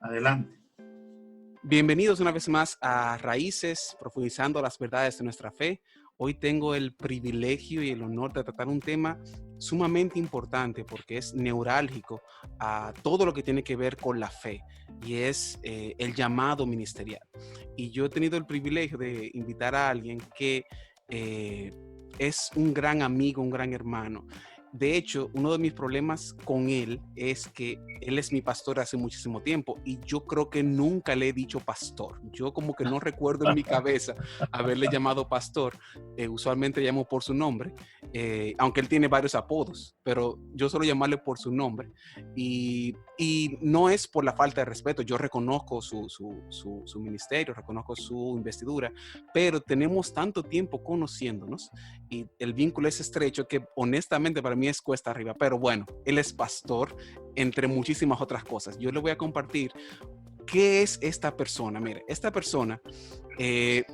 Adelante. Bienvenidos una vez más a Raíces, profundizando las verdades de nuestra fe. Hoy tengo el privilegio y el honor de tratar un tema sumamente importante porque es neurálgico a todo lo que tiene que ver con la fe y es el llamado ministerial. Y yo he tenido el privilegio de invitar a alguien que es un gran amigo, un gran hermano. De hecho, uno de mis problemas con él es que él es mi pastor hace muchísimo tiempo y yo creo que nunca le he dicho pastor. Yo como que no recuerdo en mi cabeza haberle llamado pastor. Usualmente llamo por su nombre, aunque él tiene varios apodos, pero yo suelo llamarle por su nombre. Y no es por la falta de respeto. Yo reconozco su ministerio, reconozco su investidura, pero tenemos tanto tiempo conociéndonos y el vínculo es estrecho que honestamente para mí es cuesta arriba, pero bueno, él es pastor entre muchísimas otras cosas. Yo le voy a compartir qué es esta persona. Mire, esta persona, él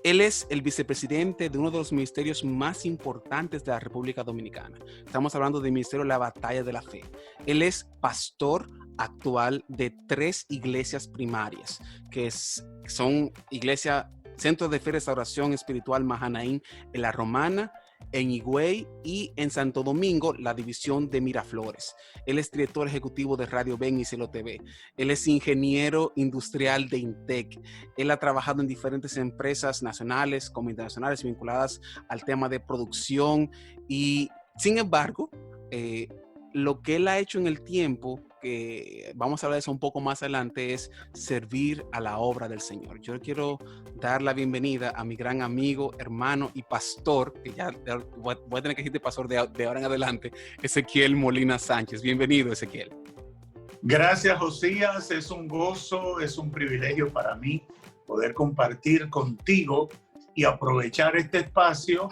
es el vicepresidente de uno de los ministerios más importantes de la República Dominicana. Estamos hablando del Ministerio de la Batalla de la Fe. Él es pastor actual de 3 iglesias primarias, que son iglesia Centro de Fe y Restauración Espiritual Mahanaín en La Romana, en Higüey y en Santo Domingo, la división de Miraflores. Él es director ejecutivo de Radio Ben y Cielo TV. Él es ingeniero industrial de Intec. Él ha trabajado en diferentes empresas nacionales como internacionales vinculadas al tema de producción y, sin embargo, lo que él ha hecho en el tiempo, que vamos a hablar de eso un poco más adelante, es servir a la obra del Señor. Yo quiero dar la bienvenida a mi gran amigo, hermano y pastor, que ya voy a tener que decirte pastor de ahora en adelante, Ezequiel Molina Sánchez. Bienvenido, Ezequiel. Gracias, Josías. Es un gozo, es un privilegio para mí poder compartir contigo y aprovechar este espacio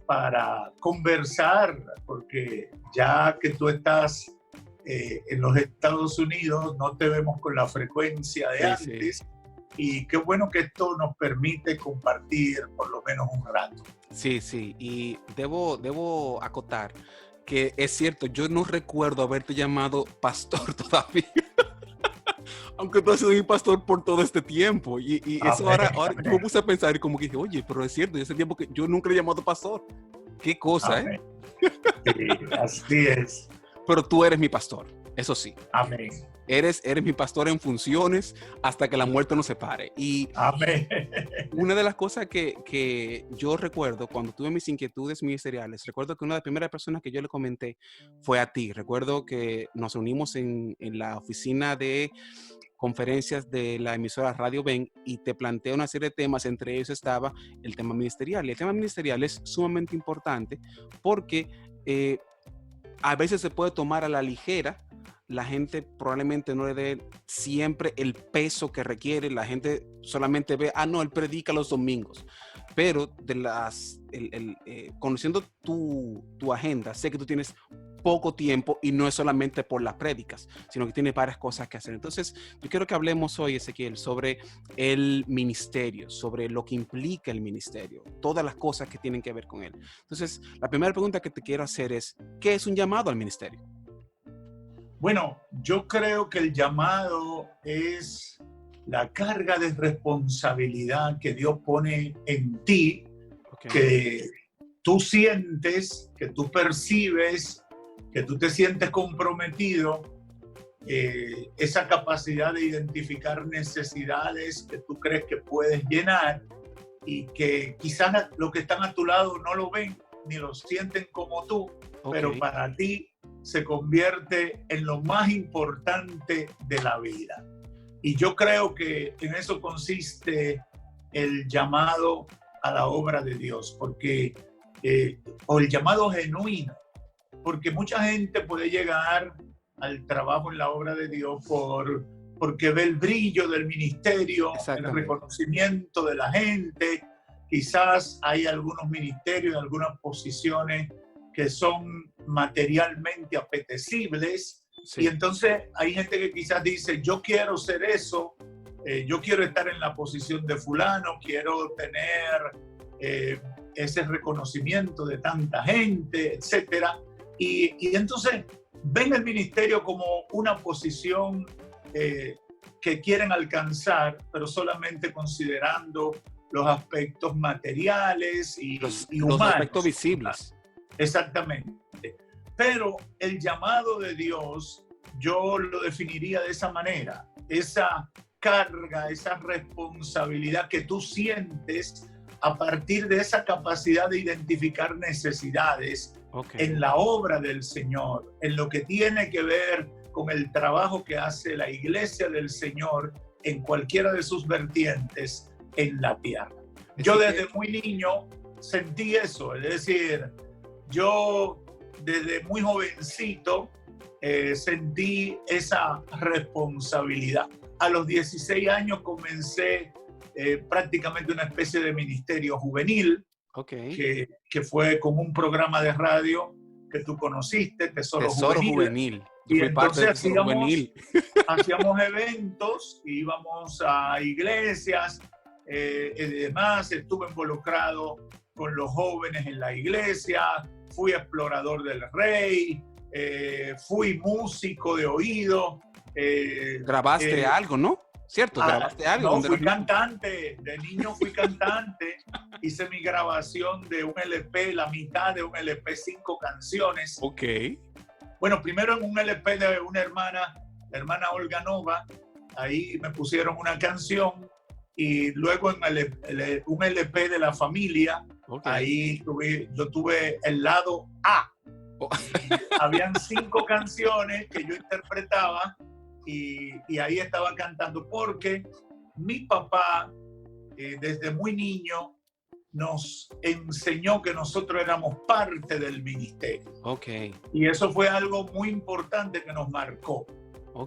para conversar, porque ya que tú estás en los Estados Unidos, no te vemos con la frecuencia de antes. Sí. Y qué bueno que esto nos permite compartir por lo menos un rato. Sí, sí, y debo acotar que es cierto, yo no recuerdo haberte llamado pastor todavía. Aunque tú has sido mi pastor por todo este tiempo. Y eso ahora yo me puse a pensar y como que dije, oye, pero es cierto, ese tiempo que yo nunca le he llamado pastor. Qué cosa, amén. Sí, así es. Pero tú eres mi pastor, eso sí. Amén. Eres mi pastor en funciones hasta que la muerte nos separe. Y amén. Una de las cosas que yo recuerdo cuando tuve mis inquietudes ministeriales, recuerdo que una de las primeras personas que yo le comenté fue a ti. Recuerdo que nos reunimos en la oficina de conferencias de la emisora Radio Ben y te planteé una serie de temas, entre ellos estaba el tema ministerial. Y el tema ministerial es sumamente importante porque a veces se puede tomar a la ligera. La gente probablemente no le dé siempre el peso que requiere. La gente solamente ve, no, él predica los domingos. Pero conociendo tu agenda, sé que tú tienes poco tiempo y no es solamente por las prédicas, sino que tiene varias cosas que hacer. Entonces, yo quiero que hablemos hoy, Ezequiel, sobre el ministerio, sobre lo que implica el ministerio, todas las cosas que tienen que ver con él. Entonces, la primera pregunta que te quiero hacer es, ¿qué es un llamado al ministerio? Bueno, yo creo que el llamado es la carga de responsabilidad que Dios pone en ti, okay, que tú sientes, que tú percibes, que tú te sientes comprometido, esa capacidad de identificar necesidades que tú crees que puedes llenar y que quizás los que están a tu lado no lo ven ni lo sienten como tú, okay, pero para ti se convierte en lo más importante de la vida. Y yo creo que en eso consiste el llamado a la obra de Dios, porque, o el llamado genuino, porque mucha gente puede llegar al trabajo en la obra de Dios porque ve el brillo del ministerio, el reconocimiento de la gente. Quizás hay algunos ministerios, algunas posiciones que son materialmente apetecibles, Y entonces hay gente que quizás dice, yo quiero ser eso, yo quiero estar en la posición de fulano, quiero tener ese reconocimiento de tanta gente, etcétera. Y entonces ven el ministerio como una posición que quieren alcanzar, pero solamente considerando los aspectos materiales y humanos. Los aspectos visibles. Exactamente. Pero el llamado de Dios, yo lo definiría de esa manera. Esa carga, esa responsabilidad que tú sientes a partir de esa capacidad de identificar necesidades en la obra del Señor, en lo que tiene que ver con el trabajo que hace la iglesia del Señor en cualquiera de sus vertientes en la tierra. Yo desde muy niño sentí eso, es decir, yo desde muy jovencito sentí esa responsabilidad. A los 16 años comencé prácticamente una especie de ministerio juvenil, que fue como un programa de radio que tú conociste, Tesoro Juvenil. Y entonces hacíamos eventos, íbamos a iglesias y demás. Estuve involucrado con los jóvenes en la iglesia, fui explorador del Rey, fui músico de oído. Grabaste algo, ¿no? ¿Cierto? ¿Grabaste algo? No, fui cantante, de niño fui cantante, hice mi grabación de un LP, la mitad de un LP, 5 canciones. Ok. Bueno, primero en un LP de una hermana, la hermana Olga Nova, ahí me pusieron una canción, y luego en un LP de La Familia, ahí yo tuve el lado A. Habían 5 canciones que yo interpretaba, y ahí estaba cantando, porque mi papá desde muy niño nos enseñó que nosotros éramos parte del ministerio. Y eso fue algo muy importante que nos marcó.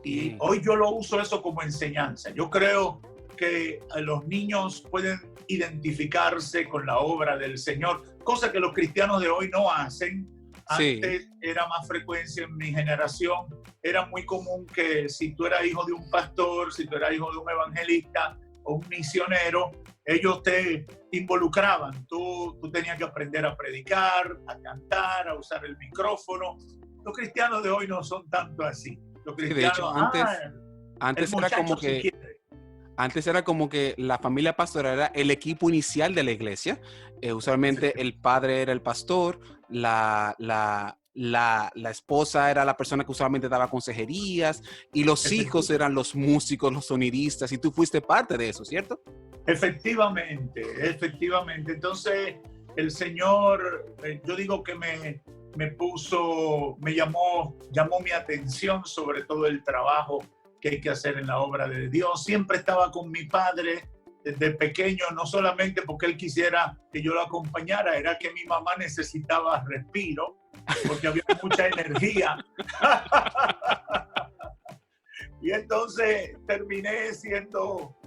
Y hoy yo lo uso eso como enseñanza. Yo creo que los niños pueden identificarse con la obra del Señor, cosa que los cristianos de hoy no hacen. Antes era más frecuencia en mi generación. Era muy común que si tú eras hijo de un pastor, si tú eras hijo de un evangelista o un misionero, ellos te involucraban. Tú tenías que aprender a predicar, a cantar, a usar el micrófono. Los cristianos de hoy no son tanto así. Los cristianos, de hecho, antes era como que... Antes era como que la familia pastoral era el equipo inicial de la iglesia. Usualmente el padre era el pastor, la esposa era la persona que usualmente daba consejerías, y los hijos eran los músicos, los sonidistas, y tú fuiste parte de eso, ¿cierto? Efectivamente. Entonces el Señor, yo digo que llamó mi atención sobre todo el trabajo que hay que hacer en la obra de Dios. Siempre estaba con mi padre desde pequeño, no solamente porque él quisiera que yo lo acompañara, era que mi mamá necesitaba respiro, porque había mucha energía. Y entonces terminé siendo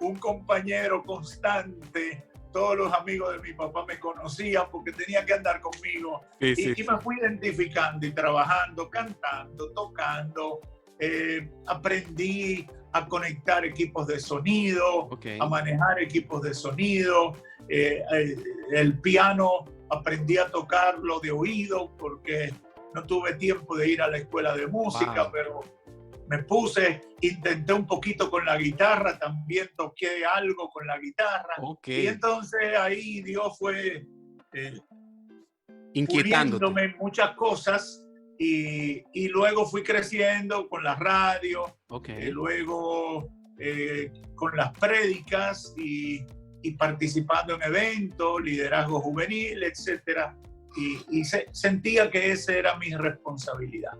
un compañero constante. Todos los amigos de mi papá me conocían porque tenía que andar conmigo. Y me fui identificando y trabajando, cantando, tocando. Aprendí a conectar equipos de sonido, a manejar equipos de sonido. El piano aprendí a tocarlo de oído porque no tuve tiempo de ir a la escuela de música, pero me intenté un poquito con la guitarra, también toqué algo con la guitarra. Y entonces ahí Dios fue puliéndome muchas cosas. Y luego fui creciendo con la radio, luego con las prédicas y participando en eventos, liderazgo juvenil, etc. Y sentía que esa era mi responsabilidad.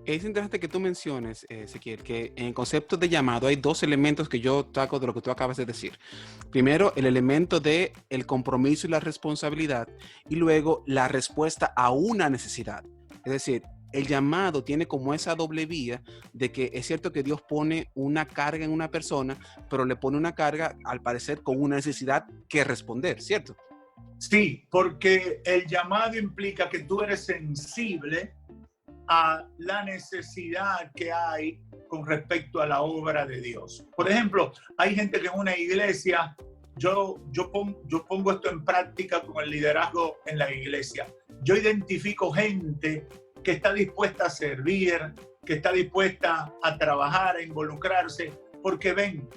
Es interesante que tú menciones, Ezequiel, que en el concepto de llamado hay 2 elementos que yo saco de lo que tú acabas de decir. Primero, el elemento de el compromiso y la responsabilidad, y luego la respuesta a una necesidad. Es decir, el llamado tiene como esa doble vía de que es cierto que Dios pone una carga en una persona, pero le pone una carga, al parecer, con una necesidad que responder, ¿cierto? Sí, porque el llamado implica que tú eres sensible a la necesidad que hay con respecto a la obra de Dios. Por ejemplo, hay gente que en una iglesia, yo pongo esto en práctica con el liderazgo en la iglesia. Yo identifico gente que está dispuesta a servir, que está dispuesta a trabajar, a involucrarse, porque ven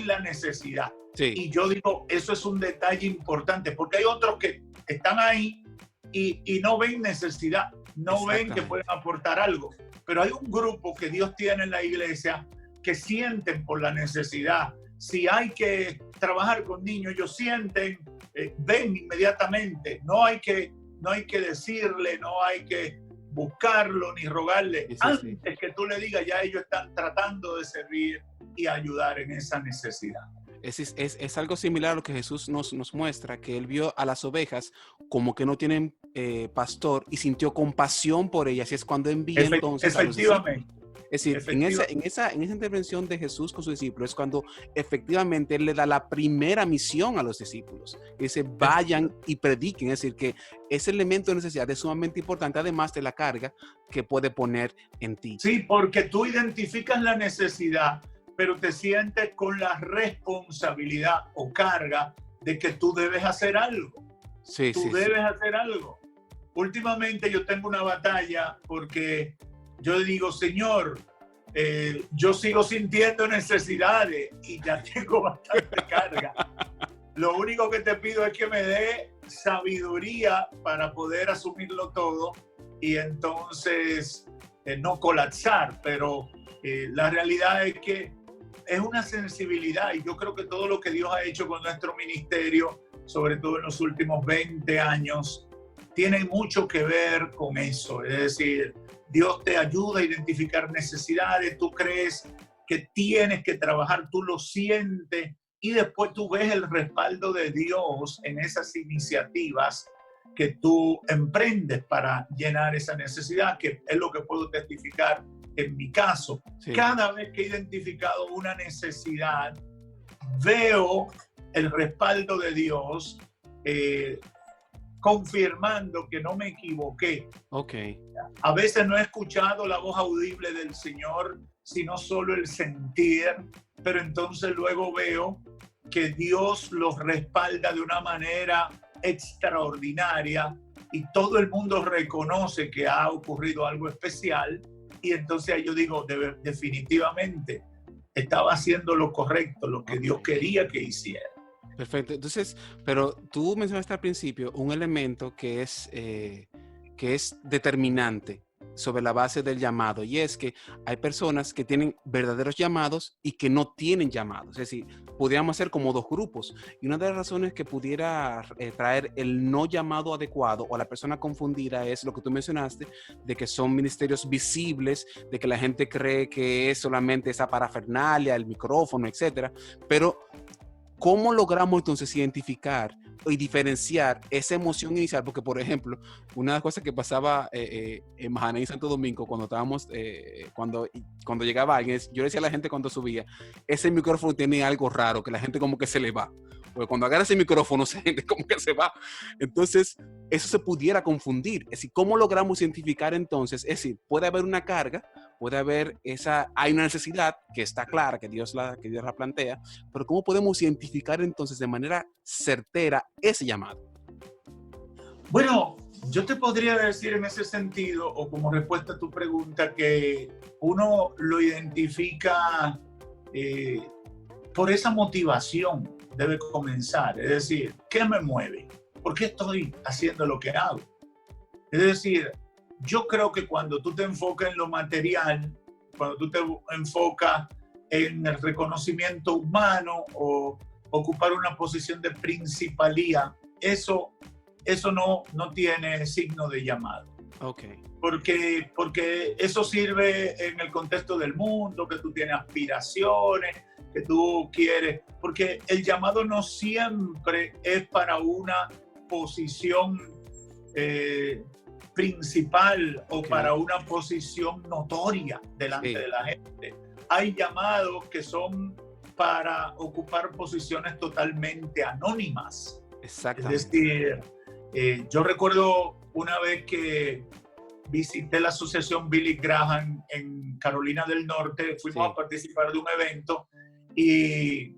la necesidad. Sí. Y yo digo, eso es un detalle importante, porque hay otros que están ahí y no ven necesidad, no ven que pueden aportar algo. Pero hay un grupo que Dios tiene en la iglesia que sienten por la necesidad. Si hay que trabajar con niños, ellos sienten, ven inmediatamente. No hay que decirle, no hay que buscarlo ni rogarle. Sí. Antes que tú le digas, ya ellos están tratando de servir y ayudar en esa necesidad. Es algo similar a lo que Jesús nos muestra, que él vio a las ovejas como que no tienen pastor y sintió compasión por ellas, y es cuando envía entonces a los discípulos. Es decir, en esa intervención de Jesús con sus discípulos es cuando efectivamente él le da la primera misión a los discípulos. Dice, vayan y prediquen. Es decir, que ese elemento de necesidad es sumamente importante, además de la carga que puede poner en ti. Sí, porque tú identificas la necesidad, pero te sientes con la responsabilidad o carga de que tú debes hacer algo. Tú debes hacer algo. Últimamente yo tengo una batalla porque yo digo, Señor, yo sigo sintiendo necesidades y ya tengo bastante carga. Lo único que te pido es que me dé sabiduría para poder asumirlo todo y entonces no colapsar. Pero la realidad es que es una sensibilidad, y yo creo que todo lo que Dios ha hecho con nuestro ministerio, sobre todo en los últimos 20 años, tiene mucho que ver con eso. Es decir, Dios te ayuda a identificar necesidades, tú crees que tienes que trabajar, tú lo sientes, y después tú ves el respaldo de Dios en esas iniciativas que tú emprendes para llenar esa necesidad, que es lo que puedo testificar en mi caso. Sí. Cada vez que he identificado una necesidad, veo el respaldo de Dios, confirmando que no me equivoqué. Okay. A veces no he escuchado la voz audible del Señor, sino solo el sentir, pero entonces luego veo que Dios los respalda de una manera extraordinaria y todo el mundo reconoce que ha ocurrido algo especial, y entonces yo digo, definitivamente estaba haciendo lo correcto, lo que Dios quería que hiciera. Perfecto. Entonces, pero tú mencionaste al principio un elemento que es determinante sobre la base del llamado, y es que hay personas que tienen verdaderos llamados y que no tienen llamados. Es decir, podríamos hacer como dos grupos, y una de las razones que pudiera traer el no llamado adecuado o la persona confundida es lo que tú mencionaste, de que son ministerios visibles, de que la gente cree que es solamente esa parafernalia, el micrófono, etcétera. Pero ¿cómo logramos entonces identificar y diferenciar esa emoción inicial? Porque, por ejemplo, una de las cosas que pasaba en Mahaná y Santo Domingo cuando estábamos, cuando llegaba alguien, yo le decía a la gente cuando subía, ese micrófono tiene algo raro, que la gente como que se le va. Porque cuando agarra ese micrófono, esa gente como que se va. Entonces, eso se pudiera confundir. Es decir, ¿cómo logramos identificar entonces? Es decir, puede haber una carga, puede haber hay una necesidad que está clara, que Dios la plantea, pero ¿cómo podemos identificar entonces de manera certera ese llamado? Bueno, yo te podría decir en ese sentido, o como respuesta a tu pregunta, que uno lo identifica por esa motivación, debe comenzar. Es decir, ¿qué me mueve? ¿Por qué estoy haciendo lo que hago? Es decir, yo creo que cuando tú te enfocas en lo material, cuando tú te enfocas en el reconocimiento humano o ocupar una posición de principalía, eso no tiene signo de llamado. Okay. Porque eso sirve en el contexto del mundo, que tú tienes aspiraciones, que tú quieres, porque el llamado no siempre es para una posición principal o para una posición notoria delante de la gente. Hay llamados que son para ocupar posiciones totalmente anónimas. Exactamente. Es decir, yo recuerdo una vez que visité la asociación Billy Graham en Carolina del Norte, fuimos a participar de un evento y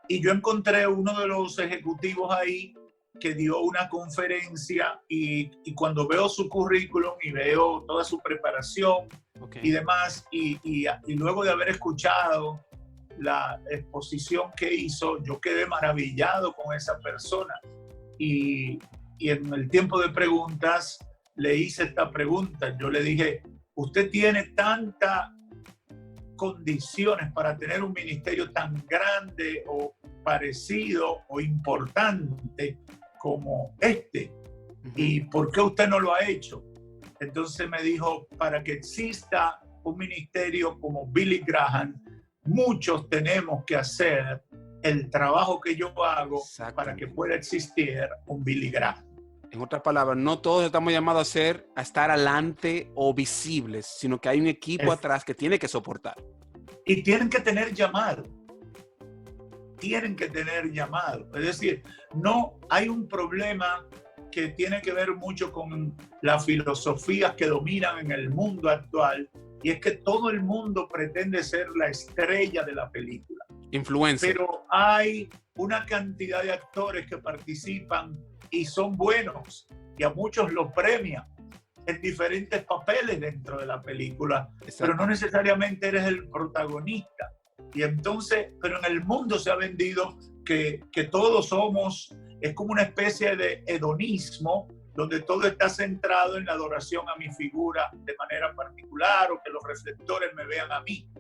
yo encontré uno de los ejecutivos ahí que dio una conferencia y cuando veo su currículum y veo toda su preparación y demás, y luego de haber escuchado la exposición que hizo, yo quedé maravillado con esa persona. Y en el tiempo de preguntas le hice esta pregunta. Yo le dije, usted tiene tantas condiciones para tener un ministerio tan grande o parecido o importante como este. ¿Y por qué usted no lo ha hecho? Entonces me dijo, para que exista un ministerio como Billy Graham, muchos tenemos que hacer el trabajo que yo hago para que pueda existir un Billy Graham. En otras palabras, no todos estamos llamados a estar adelante o visibles, sino que hay un equipo atrás que tiene que soportar. Y tienen que tener llamado. Tienen que tener llamado. Es decir, no hay un problema que tiene que ver mucho con las filosofías que dominan en el mundo actual, y es que todo el mundo pretende ser la estrella de la película. Influencer. Pero hay una cantidad de actores que participan y son buenos, y a muchos los premian en diferentes papeles dentro de la película, pero no necesariamente eres el protagonista. Y entonces, pero en el mundo se ha vendido que todos somos, es como una especie de hedonismo, donde todo está centrado en la adoración a mi figura de manera particular, o que los reflectores me vean a mí.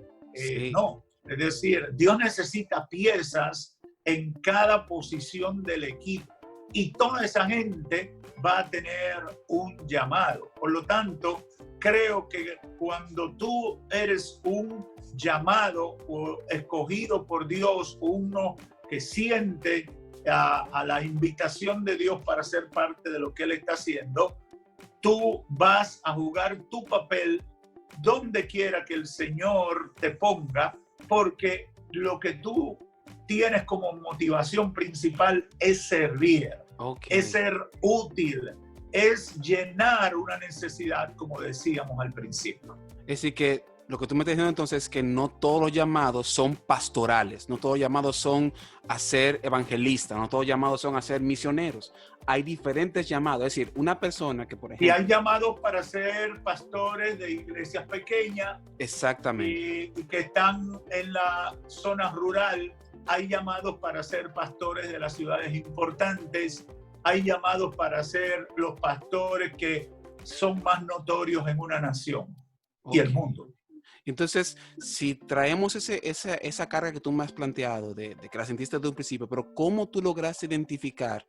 No, es decir, Dios necesita piezas en cada posición del equipo, y toda esa gente va a tener un llamado. Por lo tanto, creo que cuando tú eres un llamado o escogido por Dios, uno que siente a la invitación de Dios para ser parte de lo que Él está haciendo, tú vas a jugar tu papel donde quiera que el Señor te ponga, porque lo que tú tienes como motivación principal es servir, es ser útil, es llenar una necesidad, como decíamos al principio. Es decir, que lo que tú me estás diciendo entonces es que no todos los llamados son pastorales, no todos los llamados son a ser evangelistas, no todos los llamados son a ser misioneros. Hay diferentes llamados, es decir, una persona que, por ejemplo... Y hay llamados para ser pastores de iglesias pequeñas. Exactamente. Y que están en la zona rural. Hay llamados para ser pastores de las ciudades importantes. Hay llamados para ser los pastores que son más notorios en una nación y el mundo. Entonces, si traemos esa carga que tú me has planteado, de que la sentiste desde un principio, pero ¿cómo tú lograste identificar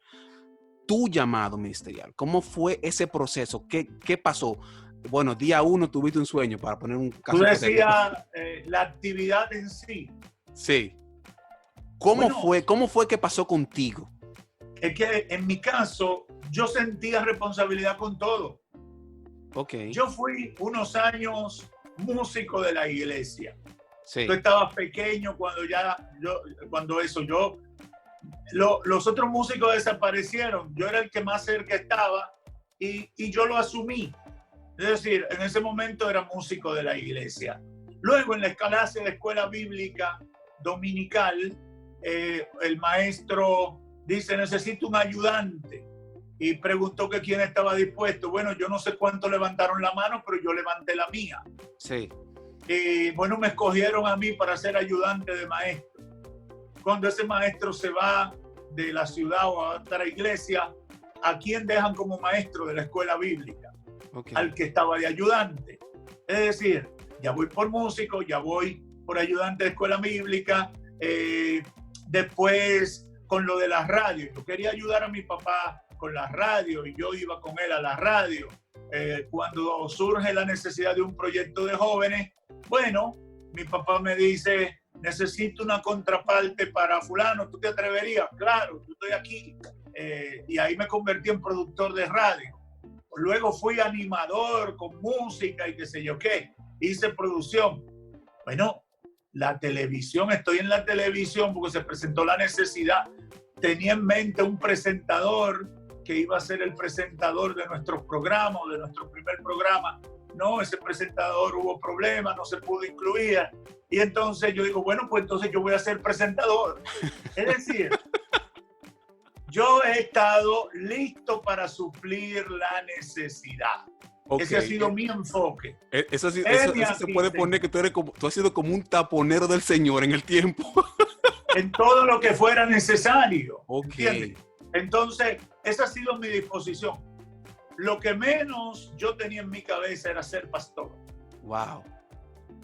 tu llamado ministerial? ¿Cómo fue ese proceso? ¿Qué pasó? Bueno, día 1 tuviste un sueño, para poner un caso. Tú decías la actividad en sí. Sí. ¿Cómo fue que pasó contigo? Es que en mi caso, yo sentía responsabilidad con todo. Yo fui unos años músico de la iglesia. Sí. Tú estabas pequeño los otros músicos desaparecieron. Yo era el que más cerca estaba y yo lo asumí. Es decir, en ese momento era músico de la iglesia. Luego en la clase de escuela bíblica dominical, el maestro dice, necesito un ayudante. Y preguntó que quién estaba dispuesto. Bueno, yo no sé cuántos levantaron la mano, pero yo levanté la mía. Sí. Y bueno, me escogieron a mí para ser ayudante de maestro. Cuando ese maestro se va de la ciudad o a otra iglesia, ¿a quién dejan como maestro de la escuela bíblica? Al que estaba de ayudante. Es decir, ya voy por músico, ya voy por ayudante de escuela bíblica. Después, con lo de las radios. Yo quería ayudar a mi papá con la radio y yo iba con él a la radio. Cuando surge la necesidad de un proyecto de jóvenes, bueno, mi papá me dice, necesito una contraparte para fulano, ¿tú te atreverías? Claro, yo estoy aquí. Y ahí me convertí en productor de radio. Luego fui animador con música y qué sé yo qué. Hice producción. Bueno, la televisión, estoy en la televisión porque se presentó la necesidad. Tenía en mente un presentador que iba a ser el presentador de nuestros programas, de nuestro primer programa. No, ese presentador hubo problemas, no se pudo incluir. Y entonces yo digo, bueno, pues entonces yo voy a ser presentador. Es decir, yo he estado listo para suplir la necesidad. Okay. Ese ha sido mi enfoque. Eso se puede poner que tú has sido como un taponero del Señor en el tiempo. En todo lo que fuera necesario. Okay. ¿Entiendes? Entonces, esa ha sido mi disposición. Lo que menos yo tenía en mi cabeza era ser pastor. Wow.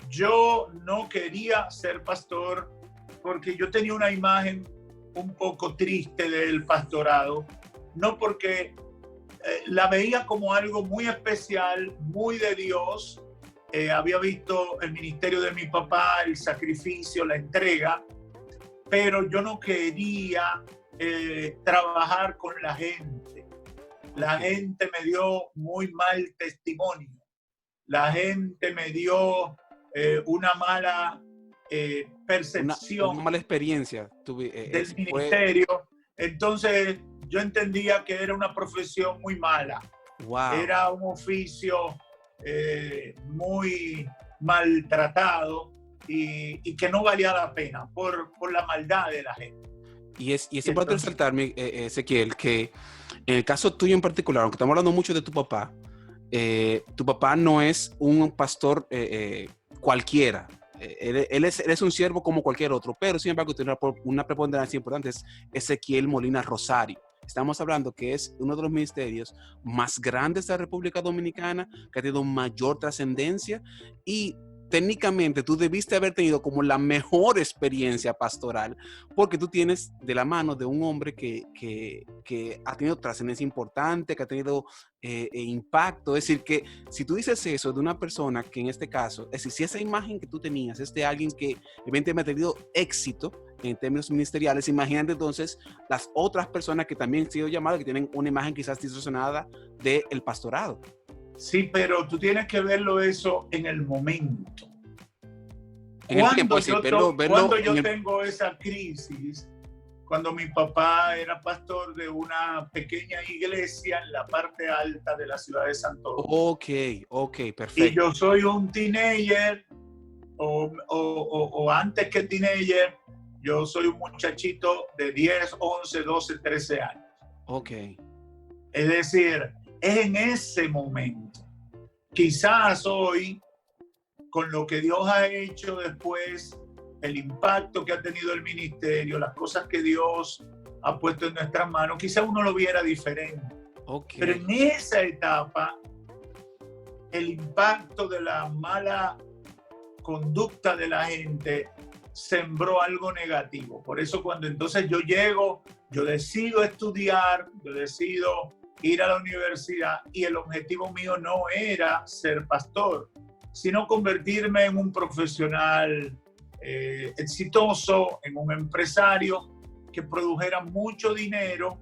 Yo no quería ser pastor porque yo tenía una imagen un poco triste del pastorado, no porque la veía como algo muy especial, muy de Dios. Había visto el ministerio de mi papá, el sacrificio, la entrega, pero yo no quería trabajar con la gente. La gente me dio muy mal testimonio. La gente me dio una mala percepción. Una mala experiencia del ministerio. Entonces yo entendía que era una profesión muy mala. Wow. Era un oficio muy maltratado y que no valía la pena por la maldad de la gente. Y es importante resaltarme, Ezequiel, que en el caso tuyo en particular, aunque estamos hablando mucho de tu papá no es un pastor cualquiera. Él es un siervo como cualquier otro, pero sin embargo tiene una preponderancia importante, es Ezequiel Molina Rosario. Estamos hablando que es uno de los ministerios más grandes de la República Dominicana, que ha tenido mayor trascendencia y técnicamente tú debiste haber tenido como la mejor experiencia pastoral porque tú tienes de la mano de un hombre que ha tenido trascendencia importante, que ha tenido impacto. Es decir, que si tú dices eso de una persona que en este caso, es decir, si esa imagen que tú tenías es de alguien que evidentemente ha tenido éxito en términos ministeriales, imagínate entonces las otras personas que también han sido llamadas, que tienen una imagen quizás distorsionada del pastorado. Sí, pero tú tienes que verlo eso en el momento. Cuando yo tengo esa crisis, cuando mi papá era pastor de una pequeña iglesia en la parte alta de la ciudad de Santo Domingo. Ok, perfecto. Y yo soy un teenager, o antes que teenager, yo soy un muchachito de 10, 11, 12, 13 años. Ok. Es decir, es en ese momento. Quizás hoy, con lo que Dios ha hecho después, el impacto que ha tenido el ministerio, las cosas que Dios ha puesto en nuestras manos, quizás uno lo viera diferente. Okay. Pero en esa etapa, el impacto de la mala conducta de la gente sembró algo negativo. Por eso cuando entonces yo llego, yo decido estudiar, yo decido ir a la universidad y el objetivo mío no era ser pastor, sino convertirme en un profesional exitoso, en un empresario que produjera mucho dinero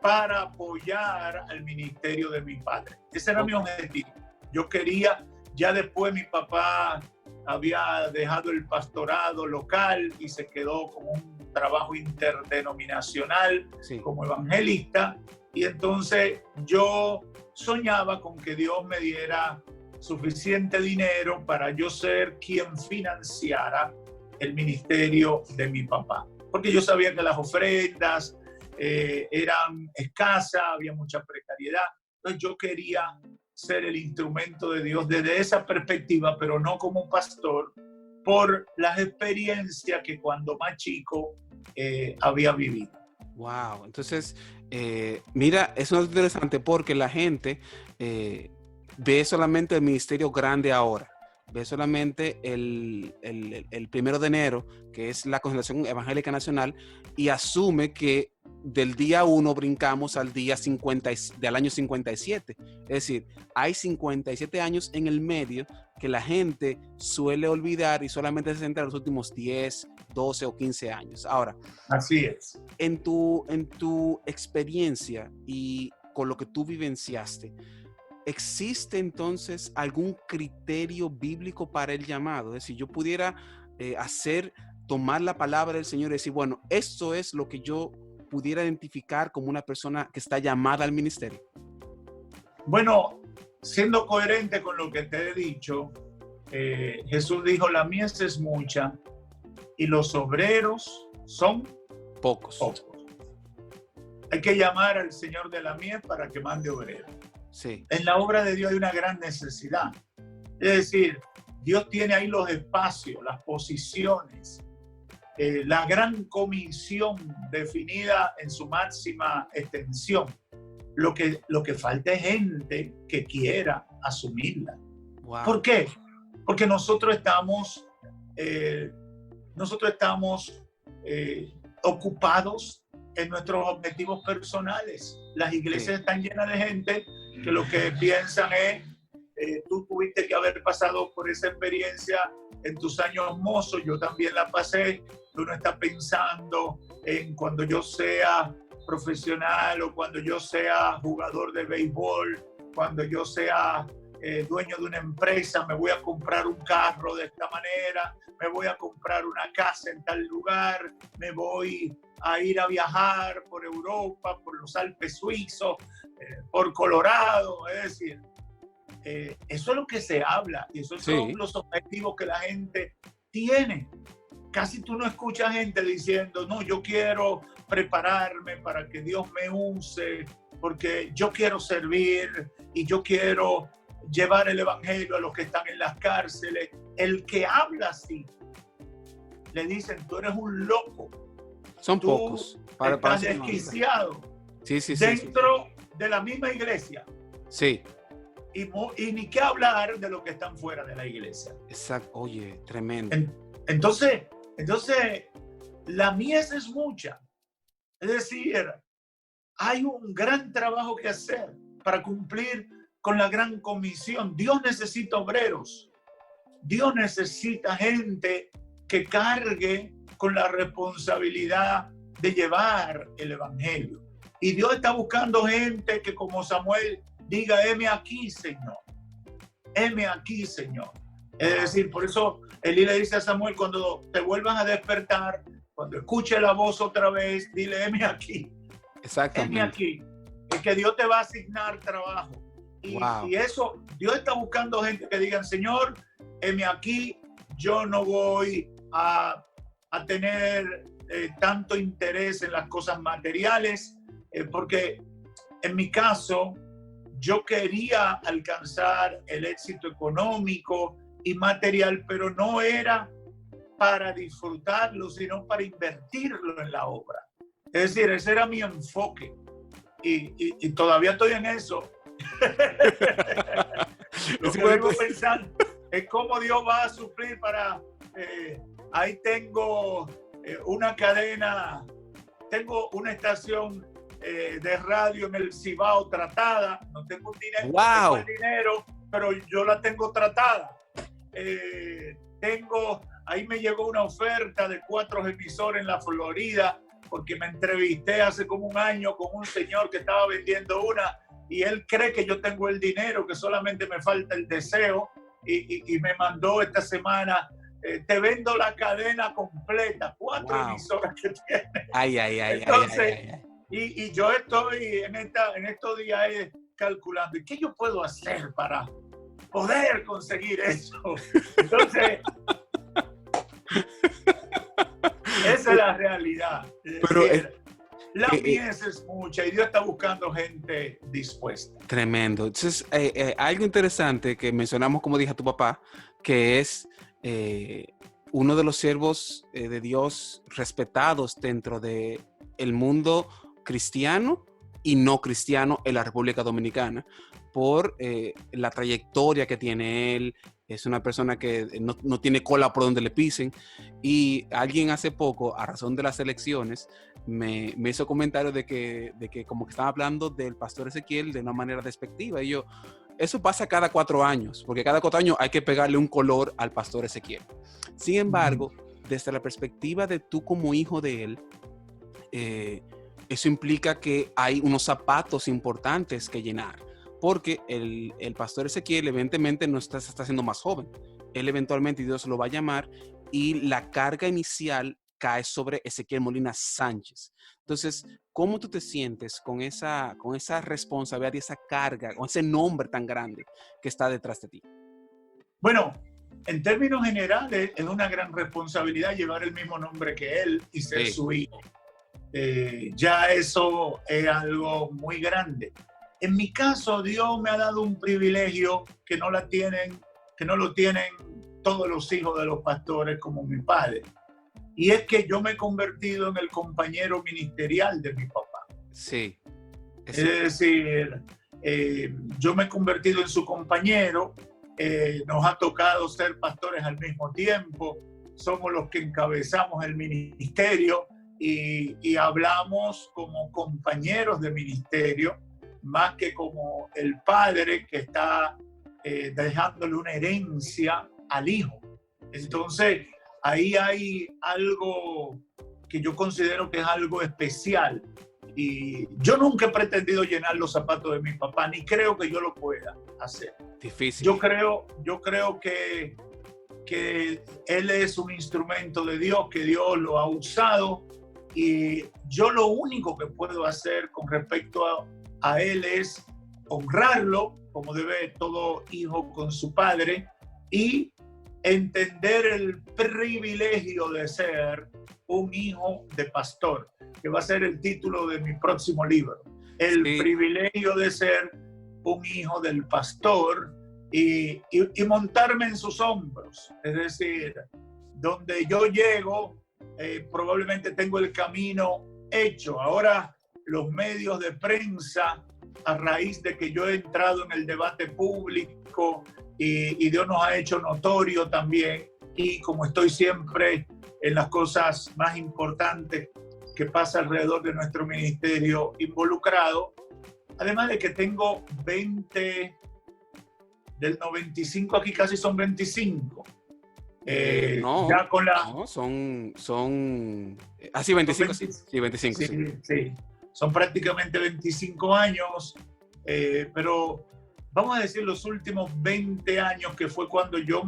para apoyar al ministerio de mi padre. Ese era mi objetivo. Yo quería, ya después mi papá había dejado el pastorado local y se quedó con un trabajo interdenominacional como evangelista. Y entonces yo soñaba con que Dios me diera suficiente dinero para yo ser quien financiara el ministerio de mi papá. Porque yo sabía que las ofrendas eran escasas, había mucha precariedad. Entonces yo quería ser el instrumento de Dios desde esa perspectiva, pero no como pastor, por las experiencias que cuando más chico había vivido. Wow, entonces, mira, eso es interesante porque la gente ve solamente el ministerio grande ahora, ve solamente el 1 de enero, que es la Congregación Evangélica Nacional, y asume que del día 1 brincamos al día 50, del año 57. Es decir, hay 57 años en el medio que la gente suele olvidar y solamente se centra en los últimos 10, 12 o 15 años. Ahora, así es. En tu experiencia y con lo que tú vivenciaste, ¿existe entonces algún criterio bíblico para el llamado? Es decir, yo pudiera tomar la palabra del Señor y decir, bueno, esto es lo que yo pudiera identificar como una persona que está llamada al ministerio? Bueno, siendo coherente con lo que te he dicho, Jesús dijo, la mies es mucha y los obreros son Pocos. pocos. Hay que llamar al Señor de la mies para que mande obreros. Sí. En la obra de Dios hay una gran necesidad. Es decir, Dios tiene ahí los espacios, las posiciones, la gran comisión definida en su máxima extensión. Lo que falta es gente que quiera asumirla. Wow. ¿Por qué? Porque nosotros estamos ocupados en nuestros objetivos personales. Las iglesias están llenas de gente que lo que piensan es, tú tuviste que haber pasado por esa experiencia en tus años mozos, yo también la pasé, tú no estás pensando en cuando yo sea profesional o cuando yo sea jugador de béisbol, cuando yo sea dueño de una empresa, me voy a comprar un carro de esta manera, me voy a comprar una casa en tal lugar, me voy a ir a viajar por Europa, por los Alpes suizos, por Colorado, es decir, eso es lo que se habla y esos son los objetivos que la gente tiene. Casi tú no escuchas gente diciendo, no, yo quiero prepararme para que Dios me use, porque yo quiero servir y yo quiero llevar el evangelio a los que están en las cárceles. El que habla así, le dicen, tú eres un loco. Son tú pocos. Estás desquiciado. Dentro de la misma iglesia. Sí. Y ni qué hablar de los que están fuera de la iglesia. Exacto. Oye, tremendo. Entonces, la mies es mucha. Es decir, hay un gran trabajo que hacer para cumplir con la gran comisión. Dios necesita obreros. Dios necesita gente que cargue con la responsabilidad de llevar el evangelio. Y Dios está buscando gente que, como Samuel, diga, heme aquí, Señor. Heme aquí, Señor. Es decir, por eso Elí le dice a Samuel, cuando te vuelvan a despertar, cuando escuche la voz otra vez, dile, heme aquí. Exactamente. Heme aquí. Es que Dios te va a asignar trabajo. Y eso, Dios está buscando gente que digan, Señor, heme aquí, yo no voy a tener tanto interés en las cosas materiales, porque en mi caso, yo quería alcanzar el éxito económico y material, pero no era para disfrutarlo, sino para invertirlo en la obra. Es decir, ese era mi enfoque. Y todavía estoy en eso. Lo que vivo pensando es cómo Dios va a suplir para... ahí tengo una cadena, tengo una estación de radio en el Cibao tratada. No tengo dinero, no tengo el dinero, pero yo la tengo tratada. Ahí me llegó una oferta de 4 emisores en la Florida, porque me entrevisté hace como un año con un señor que estaba vendiendo una y él cree que yo tengo el dinero, que solamente me falta el deseo, y me mandó esta semana, te vendo la cadena completa, 4 emisoras que tiene. Entonces, y yo estoy en estos días calculando, ¿y qué yo puedo hacer para poder conseguir eso? Entonces, esa es la realidad. Pero la mies es mucha y Dios está buscando gente dispuesta. Tremendo. Entonces, algo interesante que mencionamos, como dije a tu papá, que es uno de los siervos de Dios respetados dentro del mundo cristiano y no cristiano en la República Dominicana, por la trayectoria que tiene él. Es una persona que no tiene cola por donde le pisen. Y alguien hace poco, a razón de las elecciones, me hizo comentario de que como que estaba hablando del pastor Ezequiel de una manera despectiva. Y yo, eso pasa cada 4 años, porque cada 4 años hay que pegarle un color al pastor Ezequiel. Sin embargo, desde la perspectiva de tú como hijo de él, eso implica que hay unos zapatos importantes que llenar. Porque el pastor Ezequiel evidentemente no se está haciendo más joven. Él eventualmente Dios lo va a llamar y la carga inicial cae sobre Ezequiel Molina Sánchez. Entonces, ¿cómo tú te sientes con esa responsabilidad y esa carga, con ese nombre tan grande que está detrás de ti? Bueno, en términos generales, es una gran responsabilidad llevar el mismo nombre que él y ser su hijo. Ya eso es algo muy grande. En mi caso, Dios me ha dado un privilegio que no lo tienen todos los hijos de los pastores como mi padre. Y es que yo me he convertido en el compañero ministerial de mi papá. Sí. Es decir, yo me he convertido en su compañero. Nos ha tocado ser pastores al mismo tiempo. Somos los que encabezamos el ministerio y hablamos como compañeros de ministerio, más que como el padre que está dejándole una herencia al hijo. Entonces, ahí hay algo que yo considero que es algo especial. Y yo nunca he pretendido llenar los zapatos de mi papá, ni creo que yo lo pueda hacer. Difícil. Yo creo que él es un instrumento de Dios, que Dios lo ha usado. Y yo lo único que puedo hacer con respecto a él es honrarlo, como debe todo hijo con su padre, y entender el privilegio de ser un hijo de pastor, que va a ser el título de mi próximo libro. El privilegio de ser un hijo del pastor y montarme en sus hombros. Es decir, donde yo llego, probablemente tengo el camino hecho. Ahora los medios de prensa, a raíz de que yo he entrado en el debate público y Dios nos ha hecho notorio también, y como estoy siempre en las cosas más importantes que pasa alrededor de nuestro ministerio involucrado, además de que tengo 20, del 95 aquí casi son 25. Ya con la... No, son así 25, sí, 25. Sí. Son prácticamente 25 años, pero vamos a decir los últimos 20 años, que fue cuando yo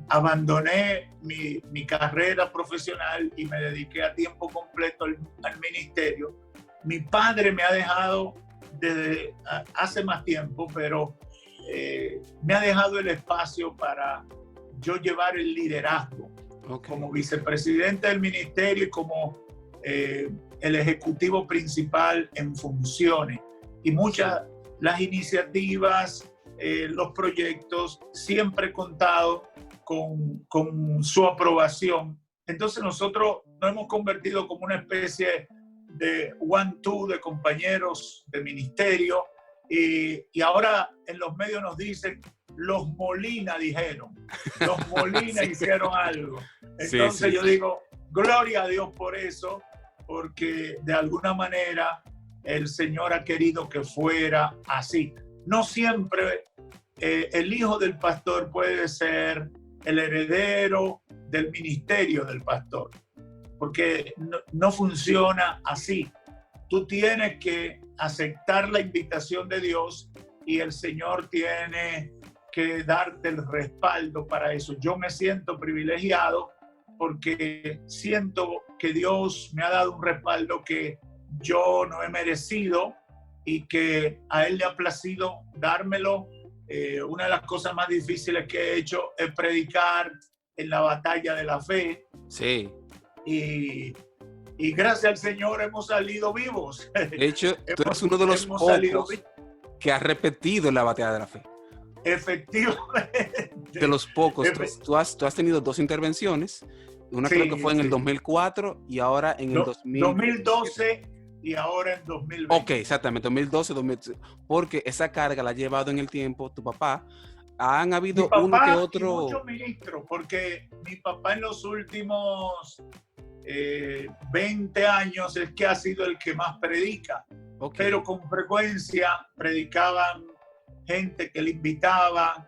abandoné mi carrera profesional y me dediqué a tiempo completo al ministerio. Mi padre me ha dejado desde hace más tiempo, pero me ha dejado el espacio para yo llevar el liderazgo como vicepresidente del ministerio y como el ejecutivo principal en funciones. Y muchas las iniciativas, los proyectos, siempre he contado con su aprobación. Entonces nosotros nos hemos convertido como una especie de one-two de compañeros de ministerio, y ahora en los medios nos dicen: los Molina dijeron, los Molina hicieron algo. Entonces yo digo, gloria a Dios por eso, porque de alguna manera el Señor ha querido que fuera así. No siempre el hijo del pastor puede ser el heredero del ministerio del pastor, porque no funciona así. Tú tienes que aceptar la invitación de Dios y el Señor tiene que darte el respaldo para eso. Yo me siento privilegiado porque siento que Dios me ha dado un respaldo que yo no he merecido y que a Él le ha placido dármelo. Una de las cosas más difíciles que he hecho es predicar en la batalla de la fe. Sí. Y gracias al Señor hemos salido vivos. De hecho, tú eres uno de los pocos que ha repetido la batalla de la fe. Efectivamente. De los pocos. Tú has tenido 2 intervenciones. Una creo que fue en el 2004 y ahora en el 2012 y ahora en 2020. Ok, exactamente, 2012, 2013. Porque esa carga la ha llevado en el tiempo tu papá. Han habido uno que otro... Y muchos ministros, porque mi papá en los últimos 20 años es que ha sido el que más predica. Pero con frecuencia predicaban gente que le invitaba,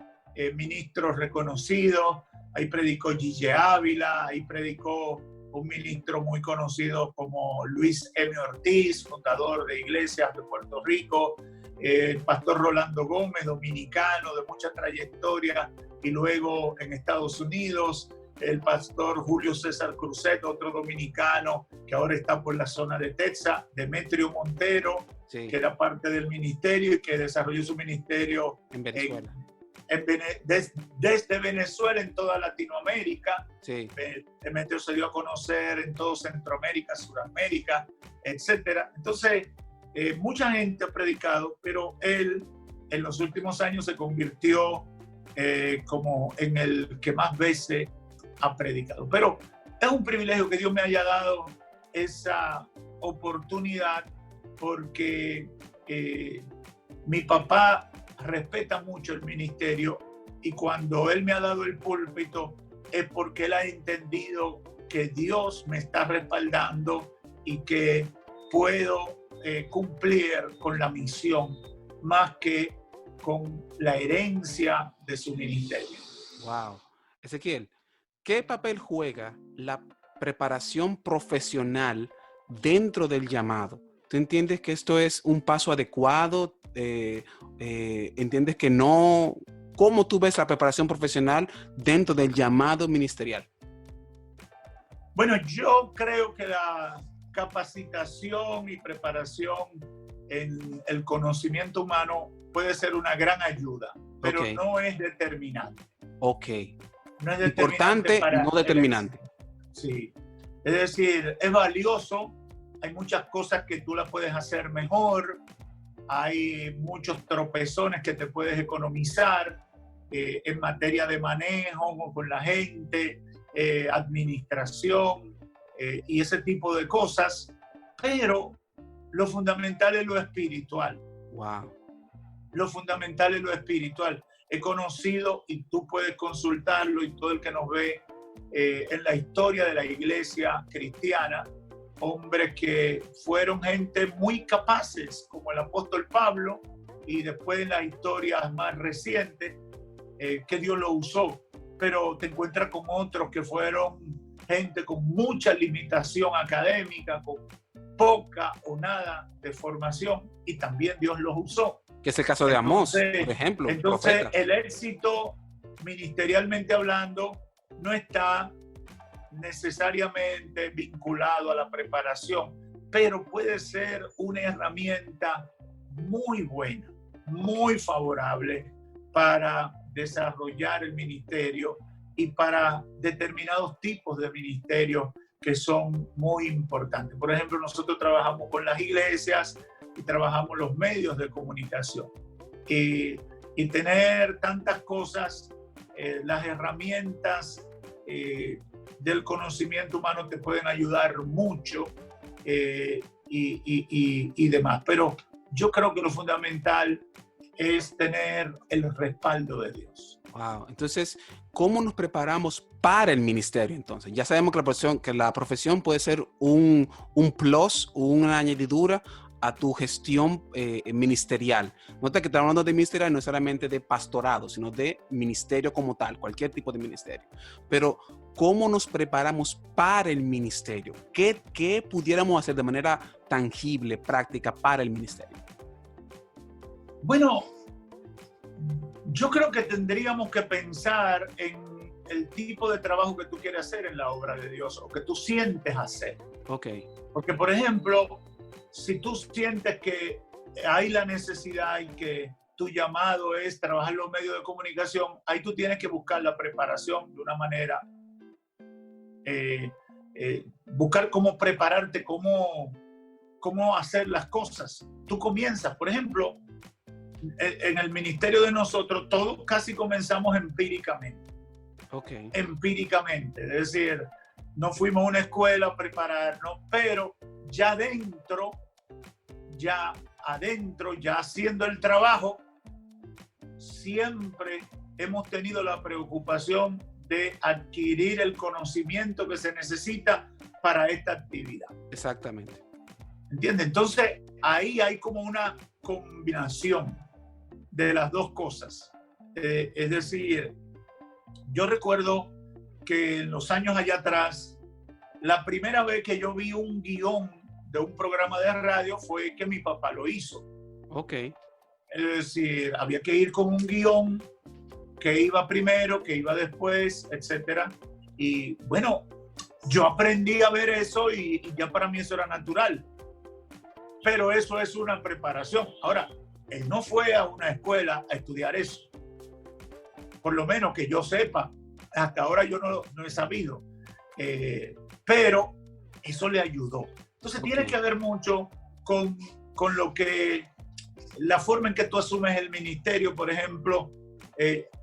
ministros reconocidos. Ahí predicó Gille Ávila, ahí predicó un ministro muy conocido como Luis M. Ortiz, fundador de Iglesias de Puerto Rico, el pastor Rolando Gómez, dominicano de mucha trayectoria, y luego en Estados Unidos, el pastor Julio César Cruzet, otro dominicano que ahora está por la zona de Texas, Demetrio Montero, Sí. que era parte del ministerio y que desarrolló su ministerio En Venezuela. desde Venezuela en toda Latinoamérica. Sí. Demetrio se dio a conocer en todo Centroamérica, Sudamérica, etc. Entonces, mucha gente ha predicado, pero él en los últimos años se convirtió como en el que más veces ha predicado. Pero es un privilegio que Dios me haya dado esa oportunidad porque mi papá respeta mucho el ministerio y cuando él me ha dado el púlpito es porque él ha entendido que Dios me está respaldando y que puedo cumplir con la misión más que con la herencia de su ministerio. Wow. Ezequiel, ¿qué papel juega la preparación profesional dentro del llamado? ¿Tú entiendes que esto es un paso adecuado? ¿Entiendes que no? ¿Cómo tú ves la preparación profesional dentro del llamado ministerial? Bueno, yo creo que la capacitación y preparación en el conocimiento humano puede ser una gran ayuda, pero no es determinante. Ok. No es importante, no determinante. Sí. Es decir, es valioso. Hay muchas cosas que tú las puedes hacer mejor. Hay muchos tropezones que te puedes economizar en materia de manejo con la gente, administración y ese tipo de cosas. Pero lo fundamental es lo espiritual. Wow. Lo fundamental es lo espiritual. He conocido, y tú puedes consultarlo, y todo el que nos ve en la historia de la iglesia cristiana, hombres que fueron gente muy capaces, como el apóstol Pablo, y después en las historias más recientes, que Dios lo usó. Pero te encuentras con otros que fueron gente con mucha limitación académica, con poca o nada de formación, y también Dios los usó. Que es el caso de Amós, por ejemplo. Entonces, profeta. el éxito, ministerialmente hablando, no está necesariamente vinculado a la preparación, pero puede ser una herramienta muy buena, muy favorable para desarrollar el ministerio y para determinados tipos de ministerios que son muy importantes. Por ejemplo, nosotros trabajamos con las iglesias y trabajamos los medios de comunicación. Y tener tantas cosas, las herramientas del conocimiento humano te pueden ayudar mucho y demás. Pero yo creo que lo fundamental es tener el respaldo de Dios. Wow. Entonces, ¿cómo nos preparamos para el ministerio entonces? Ya sabemos que la profesión puede ser un plus, una añadidura a tu gestión ministerial. Nota que estamos hablando de ministerial no solamente de pastorado, sino de ministerio como tal, cualquier tipo de ministerio. Pero, ¿cómo nos preparamos para el ministerio? ¿Qué pudiéramos hacer de manera tangible, práctica para el ministerio? Bueno, yo creo que tendríamos que pensar en el tipo de trabajo que tú quieres hacer en la obra de Dios o que tú sientes hacer. Ok. Porque, por ejemplo, si tú sientes que hay la necesidad y que tu llamado es trabajar en los medios de comunicación, ahí tú tienes que buscar la preparación de una manera, buscar cómo prepararte, cómo hacer las cosas. Tú comienzas, por ejemplo, en el ministerio de nosotros, todos casi comenzamos empíricamente. Okay. Empíricamente, es decir, no fuimos a una escuela a prepararnos, pero ya adentro, ya haciendo el trabajo, siempre hemos tenido la preocupación de adquirir el conocimiento que se necesita para esta actividad. Exactamente. ¿Entiendes? Entonces, ahí hay como una combinación de las dos cosas. Es decir, yo recuerdo que en los años allá atrás, la primera vez que yo vi un guión de un programa de radio fue que mi papá lo hizo. Ok. Es decir, había que ir con un guión que iba primero, que iba después, etcétera. Y bueno, yo aprendí a ver eso y ya para mí eso era natural. Pero eso es una preparación. Ahora, él no fue a una escuela a estudiar eso. Por lo menos que yo sepa. Hasta ahora yo no he sabido. Pero eso le ayudó. Entonces tiene que ver mucho con lo que, la forma en que tú asumes el ministerio, por ejemplo.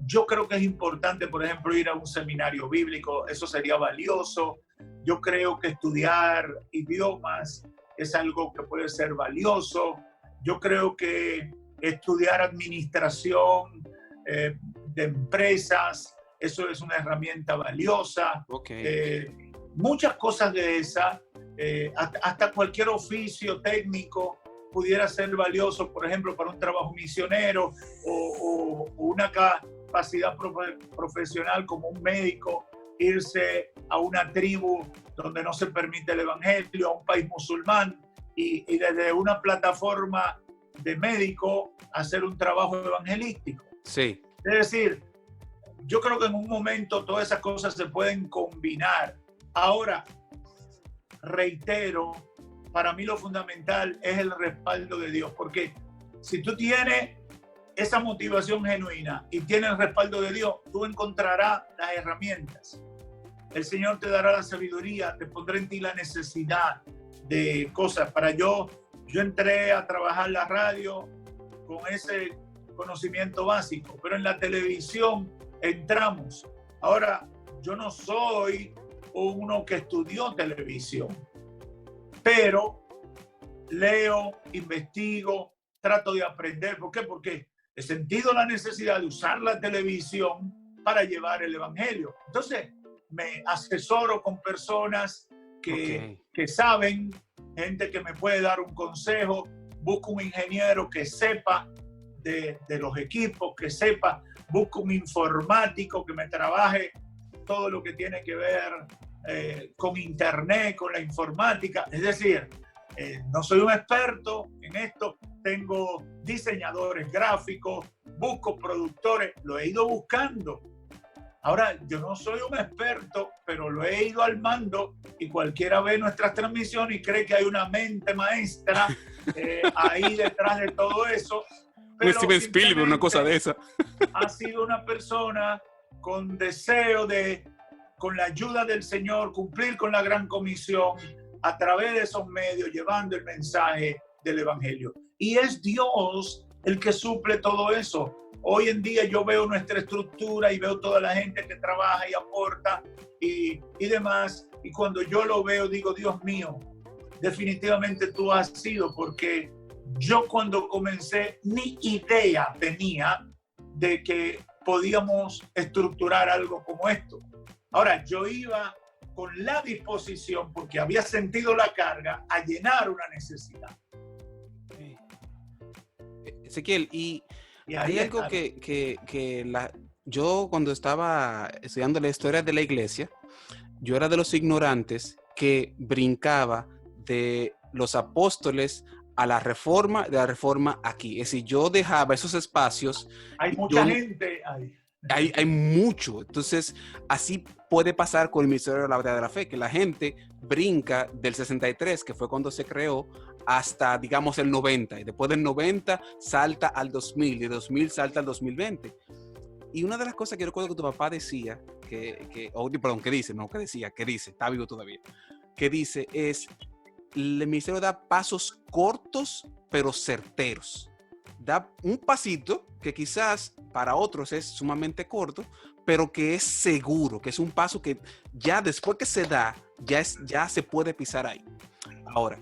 Yo creo que es importante, por ejemplo, ir a un seminario bíblico, eso sería valioso. Yo creo que estudiar idiomas es algo que puede ser valioso. Yo creo que estudiar administración de empresas, eso es una herramienta valiosa. Muchas cosas de esas, hasta cualquier oficio técnico pudiera ser valioso, por ejemplo, para un trabajo misionero o una capacidad profesional como un médico, irse a una tribu donde no se permite el evangelio, a un país musulmán, y desde una plataforma de médico hacer un trabajo evangelístico. Sí. Es decir, yo creo que en un momento todas esas cosas se pueden combinar. Ahora, reitero, para mí lo fundamental es el respaldo de Dios, porque si tú tienes esa motivación genuina y tienes el respaldo de Dios, tú encontrarás las herramientas. El Señor te dará la sabiduría, te pondrá en ti la necesidad de cosas. Yo entré a trabajar la radio con ese conocimiento básico, pero en la televisión entramos. Ahora, yo no soy uno que estudió televisión, pero leo, investigo, trato de aprender. ¿Por qué? Porque he sentido la necesidad de usar la televisión para llevar el evangelio. Entonces, me asesoro con personas que saben, gente que me puede dar un consejo, busco un ingeniero que sepa de los equipos, que sepa, busco un informático que me trabaje todo lo que tiene que ver con internet, con la informática. Es decir, no soy un experto en esto, tengo diseñadores gráficos, busco productores, lo he ido buscando. Ahora, yo no soy un experto, pero lo he ido armando y cualquiera ve nuestras transmisiones y cree que hay una mente maestra ahí detrás de todo eso. Pero Steven Spielberg, una cosa de esa. Ha sido una persona con deseo de, con la ayuda del Señor, cumplir con la gran comisión a través de esos medios, llevando el mensaje del Evangelio. Y es Dios el que suple todo eso. Hoy en día yo veo nuestra estructura y veo toda la gente que trabaja y aporta y demás. Y cuando yo lo veo, digo, Dios mío, definitivamente tú has sido, porque yo cuando comencé ni idea tenía de que podíamos estructurar algo como esto. Ahora, yo iba con la disposición, porque había sentido la carga, a llenar una necesidad. Ezequiel, y hay algo yo cuando estaba estudiando la historia de la iglesia, yo era de los ignorantes que brincaba de los apóstoles a la reforma, de la reforma aquí. Es decir, yo dejaba esos espacios. Hay mucha gente ahí. Hay mucho. Entonces, así puede pasar con el Ministerio de la Verdad de la Fe, que la gente brinca del 63, que fue cuando se creó, hasta, digamos, el 90. Y después del 90 salta al 2000, y de 2000 salta al 2020. Y una de las cosas que yo recuerdo que tu papá decía, que dice, está vivo todavía, que dice es, el ministerio da pasos cortos, pero certeros. Da un pasito que quizás para otros es sumamente corto, pero que es seguro, que es un paso que ya después que se da, ya se puede pisar ahí. Ahora,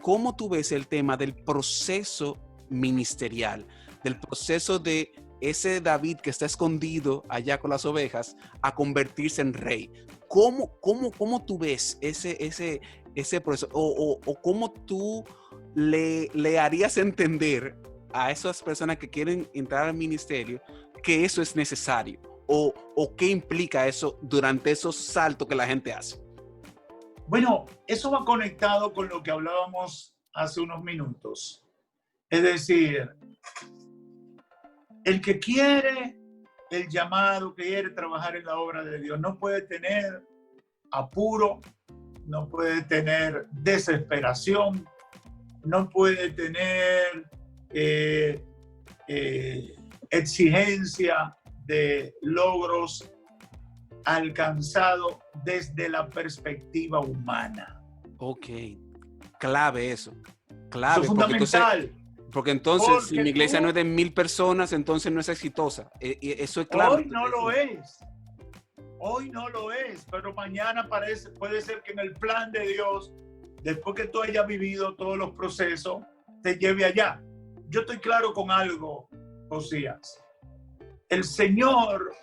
¿cómo tú ves el tema del proceso ministerial, del proceso de ese David que está escondido allá con las ovejas a convertirse en rey? ¿Cómo tú ves ese proceso? ¿O cómo tú le harías entender a esas personas que quieren entrar al ministerio que eso es necesario? ¿O qué implica eso durante esos saltos que la gente hace? Bueno, eso va conectado con lo que hablábamos hace unos minutos. Es decir, el que quiere el llamado, que quiere trabajar en la obra de Dios, no puede tener apuro, no puede tener desesperación, no puede tener exigencia de logros alcanzados desde la perspectiva humana. Ok, clave eso. Clave. Eso es fundamental. Porque entonces, si mi iglesia no es de 1000 personas, entonces no es exitosa. Eso es clave. Hoy no lo es. Hoy no lo es, pero mañana puede ser que en el plan de Dios, después que tú hayas vivido todos los procesos, te lleve allá. Yo estoy claro con algo, Josías. El Señor,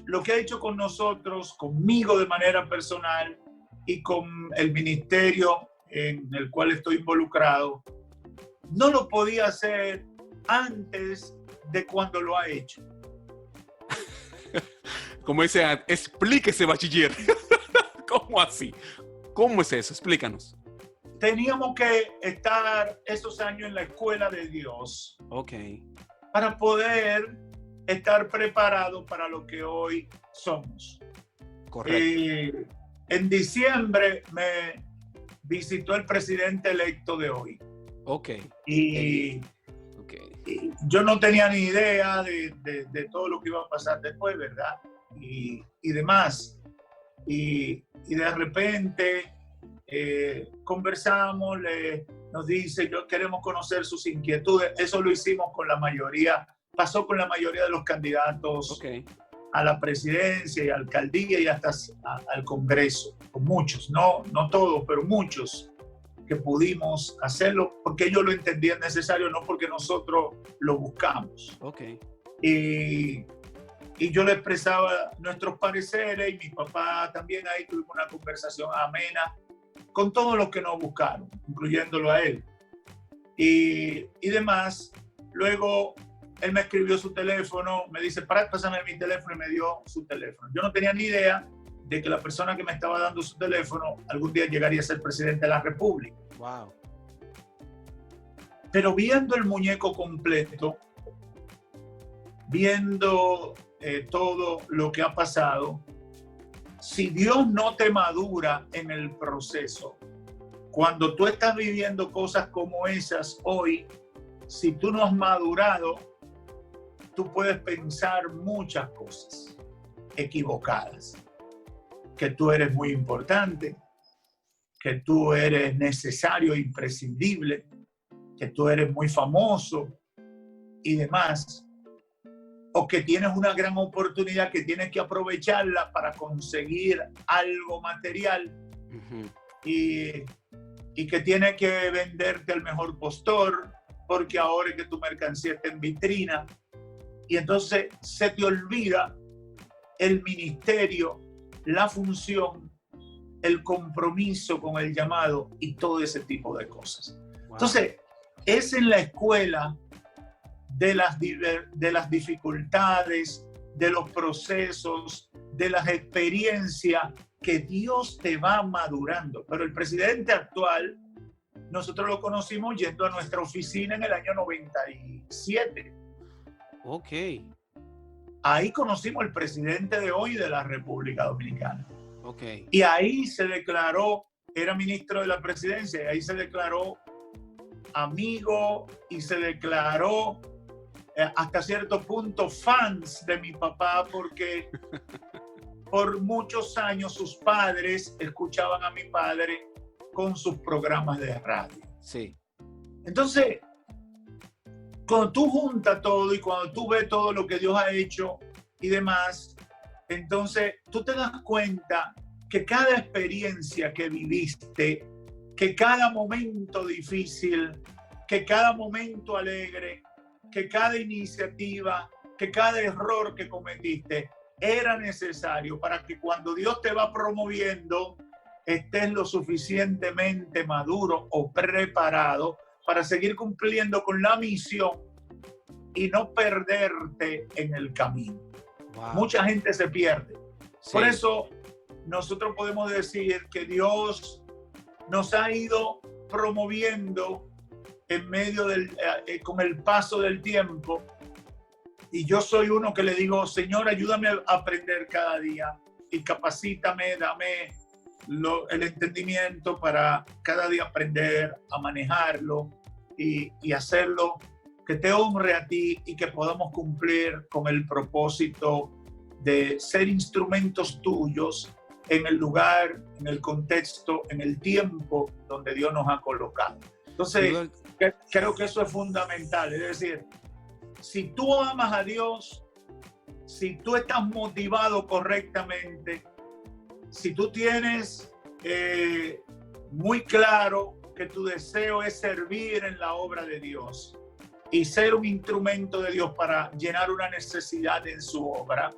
lo que ha hecho con nosotros, conmigo de manera personal y con el ministerio en el cual estoy involucrado, no lo podía hacer antes de cuando lo ha hecho. Como dice, explíquese, bachiller. ¿Cómo así? ¿Cómo es eso? Explícanos. Teníamos que estar esos años en la escuela de Dios. Ok. Para poder estar preparados para lo que hoy somos. Correcto. En diciembre me visitó el presidente electo de hoy. Ok. Y yo no tenía ni idea de todo lo que iba a pasar después, ¿verdad? Y demás. Y de repente conversamos, nos dice, queremos conocer sus inquietudes. Eso lo hicimos con la mayoría, pasó con la mayoría de los candidatos a la presidencia y alcaldía y hasta al Congreso, con muchos, no todos, pero muchos que pudimos hacerlo porque ellos lo entendían necesario, no porque nosotros lo buscamos. Y yo le expresaba nuestros pareceres y mi papá también, ahí tuvimos una conversación amena con todos los que nos buscaron, incluyéndolo a él. Y demás, luego él me escribió su teléfono, me dice, pásame mi teléfono y me dio su teléfono. Yo no tenía ni idea de que la persona que me estaba dando su teléfono algún día llegaría a ser presidente de la República. Wow. Pero viendo el muñeco completo, viendo todo lo que ha pasado, si Dios no te madura en el proceso, cuando tú estás viviendo cosas como esas hoy, si tú no has madurado, tú puedes pensar muchas cosas equivocadas. Que tú eres muy importante, que tú eres necesario e imprescindible, que tú eres muy famoso y demás. O que tienes una gran oportunidad que tienes que aprovecharla para conseguir algo material y que tienes que venderte al mejor postor porque ahora es que tu mercancía está en vitrina. Y entonces se te olvida el ministerio, la función, el compromiso con el llamado y todo ese tipo de cosas. Wow. Entonces, es en la escuela de las dificultades, de los procesos, de las experiencias que Dios te va madurando. Pero el presidente actual, nosotros lo conocimos yendo a nuestra oficina en el año 97. Ok. Ahí conocimos al presidente de hoy de la República Dominicana. Okay. Y ahí se declaró, era ministro de la presidencia, y ahí se declaró amigo y se declaró hasta cierto punto fans de mi papá porque por muchos años sus padres escuchaban a mi padre con sus programas de radio. Sí. Entonces, cuando tú juntas todo y cuando tú ves todo lo que Dios ha hecho y demás, entonces tú te das cuenta que cada experiencia que viviste, que cada momento difícil, que cada momento alegre, que cada iniciativa, que cada error que cometiste era necesario para que cuando Dios te va promoviendo estés lo suficientemente maduro o preparado para seguir cumpliendo con la misión y no perderte en el camino. Wow. Mucha gente se pierde. Sí. Por eso nosotros podemos decir que Dios nos ha ido promoviendo en medio con el paso del tiempo. Y yo soy uno que le digo, Señor, ayúdame a aprender cada día y capacítame, dame el entendimiento para cada día aprender a manejarlo y hacerlo que te honre a ti y que podamos cumplir con el propósito de ser instrumentos tuyos en el lugar, en el contexto, en el tiempo donde Dios nos ha colocado. Entonces, creo que eso es fundamental. Es decir, si tú amas a Dios, si tú estás motivado correctamente, si tú tienes muy claro que tu deseo es servir en la obra de Dios y ser un instrumento de Dios para llenar una necesidad en su obra,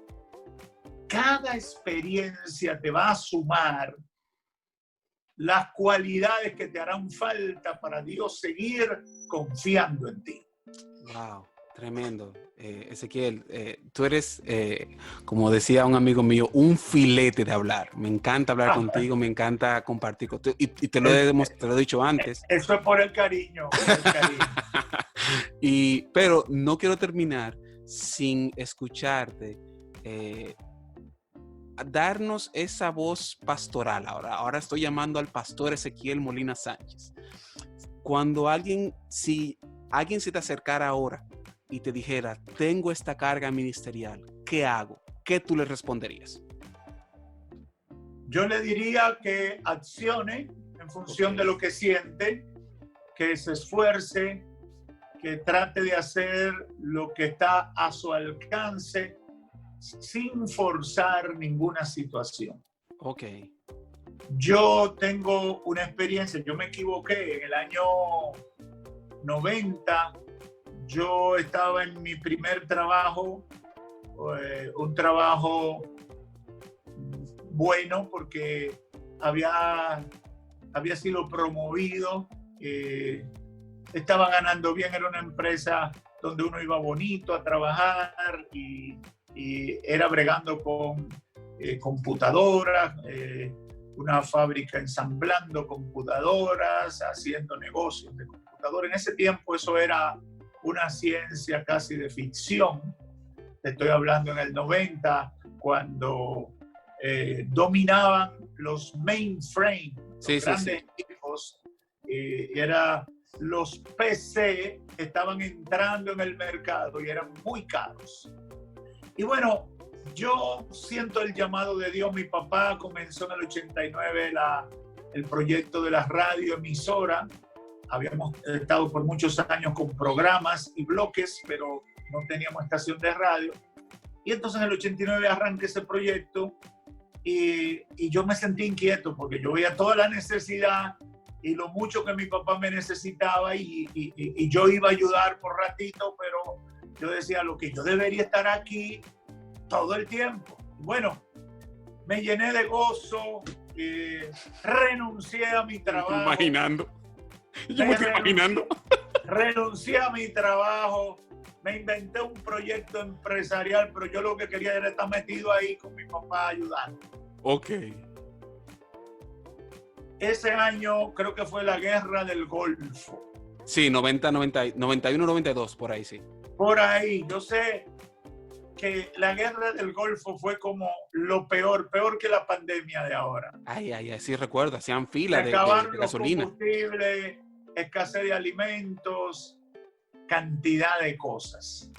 cada experiencia te va a sumar las cualidades que te harán falta para Dios seguir confiando en ti. Wow, tremendo. Ezequiel, tú eres, como decía un amigo mío, un filete de hablar. Me encanta hablar contigo, me encanta compartir contigo. Y te lo he dicho antes. Eso es por el cariño. Pero no quiero terminar sin escucharte. Darnos esa voz pastoral ahora. Ahora estoy llamando al pastor Ezequiel Molina Sánchez. Si alguien se te acercara ahora y te dijera, tengo esta carga ministerial, ¿qué hago? ¿Qué tú le responderías? Yo le diría que accione en función de lo que siente, que se esfuerce, que trate de hacer lo que está a su alcance, sin forzar ninguna situación. Ok. Yo tengo una experiencia, yo me equivoqué en el año 90, yo estaba en mi primer trabajo, un trabajo bueno porque había sido promovido, estaba ganando bien, era una empresa donde uno iba bonito a trabajar y era bregando con computadoras, una fábrica ensamblando computadoras, haciendo negocios de computadoras. En ese tiempo eso era una ciencia casi de ficción. Estoy hablando en el 90, cuando dominaban los mainframe, los grandes equipos, los PC estaban entrando en el mercado y eran muy caros. Y bueno, yo siento el llamado de Dios. Mi papá comenzó en el 89 el proyecto de la radioemisora. Habíamos estado por muchos años con programas y bloques, pero no teníamos estación de radio. Y entonces en el 89 arranqué ese proyecto y yo me sentí inquieto porque yo veía toda la necesidad y lo mucho que mi papá me necesitaba y yo iba a ayudar por ratito, pero yo decía, lo que yo debería estar aquí todo el tiempo. Bueno, me llené de gozo, renuncié a mi trabajo. Yo me estoy imaginando. Renuncié a mi trabajo, me inventé un proyecto empresarial, pero yo lo que quería era estar metido ahí con mi papá ayudando. Ok. Ese año creo que fue la guerra del Golfo. Sí, 91, 92, por ahí, sí. Por ahí, yo sé que la guerra del Golfo fue como lo peor que la pandemia de ahora. Ay, sí recuerdo, hacían fila de gasolina. Combustible, escasez de alimentos, cantidad de cosas.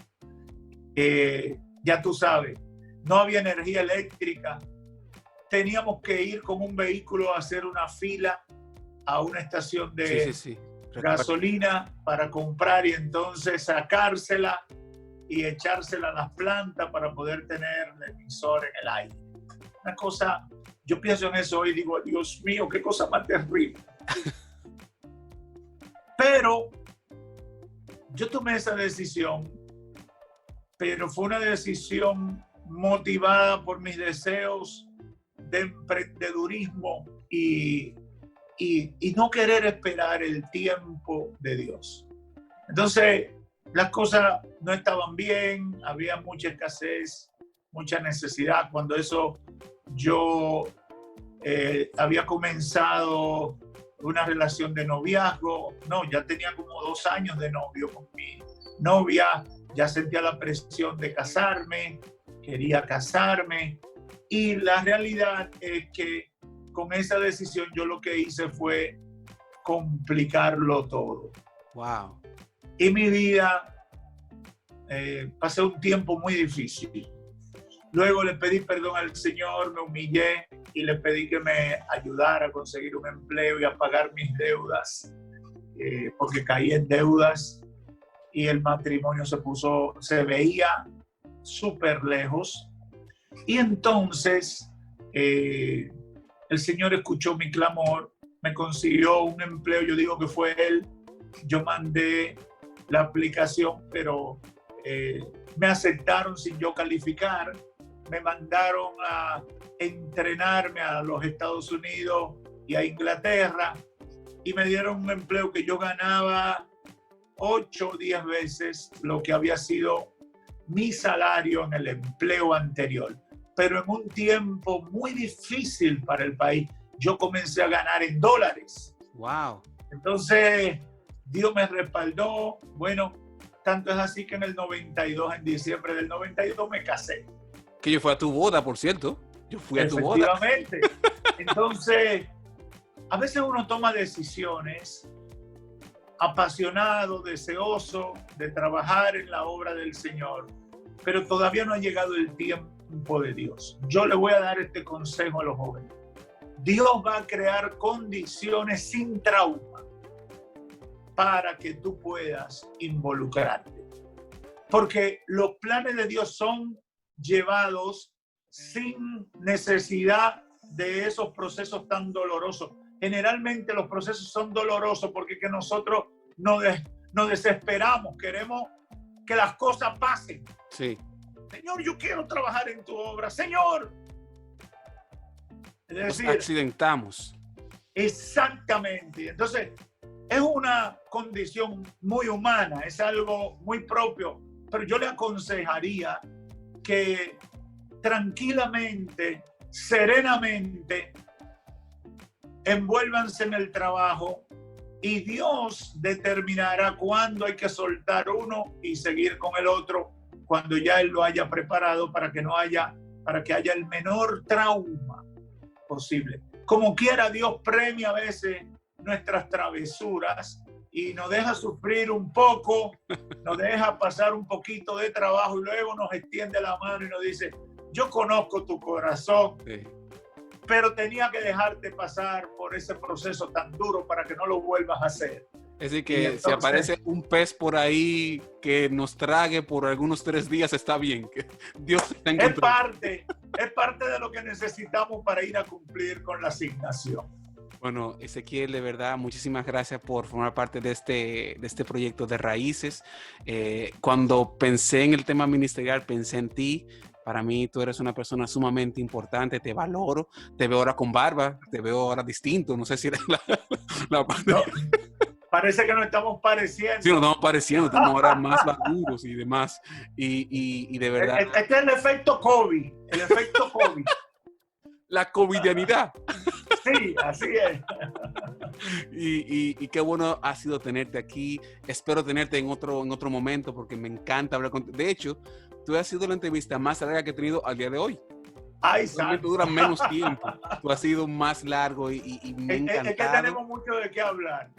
Ya tú sabes, no había energía eléctrica. Teníamos que ir con un vehículo a hacer una fila a una estación de gasolina para comprar y entonces sacársela y echársela a las plantas para poder tener el emisor en el aire. Una cosa, yo pienso en eso hoy y digo, Dios mío, qué cosa más terrible. Pero yo tomé esa decisión, pero fue una decisión motivada por mis deseos de emprendedurismo y no querer esperar el tiempo de Dios. Entonces, las cosas no estaban bien, había mucha escasez, mucha necesidad. Cuando eso yo había comenzado una relación de noviazgo, ya tenía como 2 años de novio con mi novia, ya sentía la presión de casarme, quería casarme y la realidad es que con esa decisión yo lo que hice fue complicarlo todo. Wow. Y mi vida, pasé un tiempo muy difícil. Luego le pedí perdón al Señor, me humillé y le pedí que me ayudara a conseguir un empleo y a pagar mis deudas, porque caí en deudas y el matrimonio se veía súper lejos. Y entonces el Señor escuchó mi clamor, me consiguió un empleo, yo digo que fue Él. Yo mandé la aplicación, pero me aceptaron sin yo calificar. Me mandaron a entrenarme a los Estados Unidos y a Inglaterra y me dieron un empleo que yo ganaba 8 o 10 veces lo que había sido mi salario en el empleo anterior. Pero en un tiempo muy difícil para el país, yo comencé a ganar en dólares. Wow. Entonces, Dios me respaldó. Bueno, tanto es así que en el 92, en diciembre del 92, me casé. Que yo fui a tu boda, por cierto. Yo fui a tu boda. Efectivamente. Entonces, a veces uno toma decisiones apasionado, deseoso de trabajar en la obra del Señor, pero todavía no ha llegado el tiempo de Dios. Yo le voy a dar este consejo a los jóvenes. Dios va a crear condiciones sin trauma para que tú puedas involucrarte. Porque los planes de Dios son llevados sin necesidad de esos procesos tan dolorosos. Generalmente los procesos son dolorosos porque que nosotros nos desesperamos, queremos que las cosas pasen. Sí. Señor, yo quiero trabajar en tu obra. Señor. Es decir, nos accidentamos. Exactamente. Entonces, es una condición muy humana, es algo muy propio, pero yo le aconsejaría que tranquilamente, serenamente, envuélvanse en el trabajo y Dios determinará cuándo hay que soltar uno y seguir con el otro cuando ya Él lo haya preparado para que haya el menor trauma posible. Como quiera, Dios premia a veces nuestras travesuras y nos deja sufrir un poco, nos deja pasar un poquito de trabajo y luego nos extiende la mano y nos dice, yo conozco tu corazón, sí, pero tenía que dejarte pasar por ese proceso tan duro para que no lo vuelvas a hacer. Es decir, que entonces, si aparece un pez por ahí que nos trague por algunos 3 días, está bien. Que Dios está en control. Es parte de lo que necesitamos para ir a cumplir con la asignación. Bueno, Ezequiel, de verdad, muchísimas gracias por formar parte de este proyecto de Raíces. Cuando pensé en el tema ministerial, pensé en ti. Para mí, tú eres una persona sumamente importante, te valoro. Te veo ahora con barba, te veo ahora distinto. No sé si era la parte... No, parece que nos estamos pareciendo. Sí, nos estamos pareciendo, estamos ahora más maduros y demás. Y de verdad... Este es el efecto COVID, el efecto COVID. La covidianidad. Sí, así es. Y qué bueno ha sido tenerte aquí. Espero tenerte en otro momento porque me encanta hablar contigo. De hecho, tú has sido la entrevista más larga que he tenido al día de hoy. Ay, realmente dura menos tiempo. Tú has sido más largo y me ha encantado. Es que tenemos mucho de qué hablar.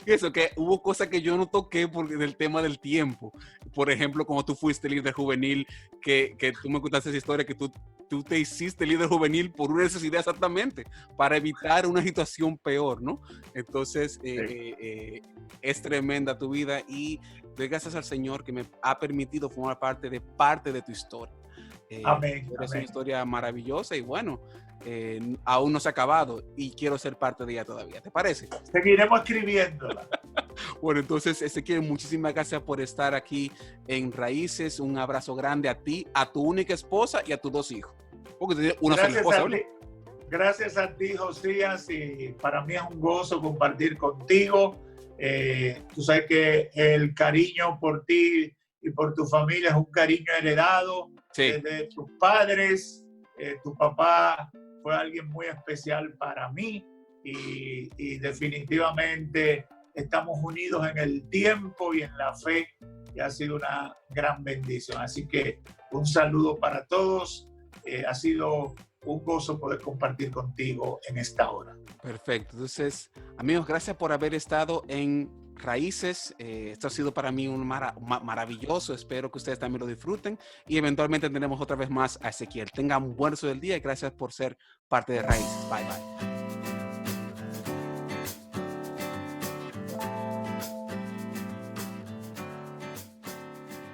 Eso, que hubo cosas que yo no toqué del tema del tiempo. Por ejemplo, como tú fuiste líder juvenil, que tú me contaste esa historia, que tú te hiciste líder juvenil por una necesidad exactamente, para evitar una situación peor, ¿no? Entonces, es tremenda tu vida y doy gracias al Señor que me ha permitido formar parte de tu historia. Amén. Es una historia maravillosa y bueno, aún no se ha acabado y quiero ser parte de ella todavía. ¿Te parece? Seguiremos escribiéndola. Bueno, entonces, Ezequiel, muchísimas gracias por estar aquí en Raíces. Un abrazo grande a ti, a tu única esposa y a tus 2 hijos. Porque tienes una sola esposa, ¿no? Gracias a ti, Josías, y para mí es un gozo compartir contigo. Tú sabes que el cariño por ti y por tu familia es un cariño heredado. Sí. De tus padres. Tu papá fue alguien muy especial para mí y definitivamente estamos unidos en el tiempo y en la fe y ha sido una gran bendición. Así que un saludo para todos. Ha sido un gozo poder compartir contigo en esta hora. Perfecto. Entonces, amigos, gracias por haber estado en Raíces. Esto ha sido para mí un maravilloso. Espero que ustedes también lo disfruten y eventualmente tendremos otra vez más a Ezequiel. Tengan un buen resto del día y gracias por ser parte de Raíces. Bye, bye.